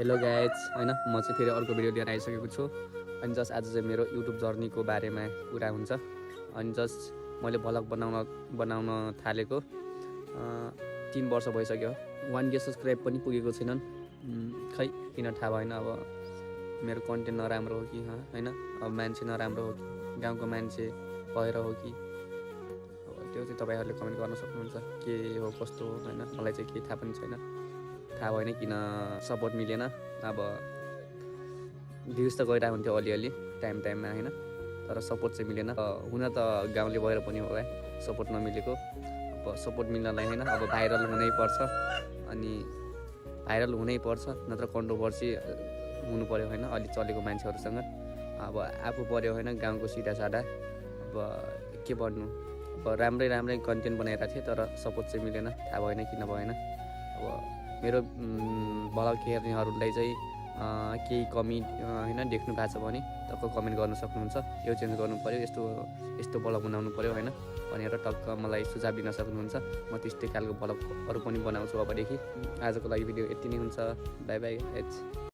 hello guys होइन म चाहिँ फेरि अर्को भिडियो लिएर आइसकेको छु अनि जस्ट आज चाहिँ मेरो युट्युब जर्नीको बारेमा कुरा हुन्छ अनि जस्ट मैले भ्लग बनाउन थालेको 3 वर्ष भइसक्यो 1K सब्सक्राइब पनि पुगेको छैनन् खै किन थाहा भएन अब मेरो कन्टेन्ट नराम्रो हो कि होइन अब मान्छे नराम्रो हो कि गाउँको मान्छे भएर हो कि अब त्यो चाहिँ तपाईँहरूले कमेन्ट गर्न सक्नुहुन्छ के हो कस्तो हो होइन मलाई चाहिँ केही थाहा पनि छैन थाहा भएन किन सपोर्ट मिलेन अब भ्युज त गइरहेको हुन्थ्यो अलिअलि टाइममा होइन तर सपोर्ट चाहिँ मिलेन हुन त गाउँले भएर पनि होला सपोर्ट नमिलेको अब सपोर्ट मिल्नलाई होइन अब भाइरल हुनैपर्छ अनि भाइरल हुनैपर्छ नत्र कन्ट्रोभर्सी हुनु पऱ्यो होइन अलिक चलेको मान्छेहरूसँग अब आफू पऱ्यो होइन गाउँको सिधा सादा अब के भन्नु अब राम्रै कन्टेन्ट बनाइरहेको थिएँ तर सपोर्ट चाहिँ मिलेन थाहा भएन किन भएन अब मेरो भ्लग हेर्नेहरूलाई चाहिँ केही कमी होइन देख्नु भएको छ भने टक्क कमेन्ट गर्न सक्नुहुन्छ यो चेन्ज गर्नु पऱ्यो यस्तो भ्लग बनाउनु पऱ्यो होइन भनेर टक्क मलाई सुझाव दिन सक्नुहुन्छ म त्यस्तै खालको भ्लगहरू पनि बनाउँछु अबदेखि आजको लागि भिडियो यति नै हुन्छ बाई बाई गाइज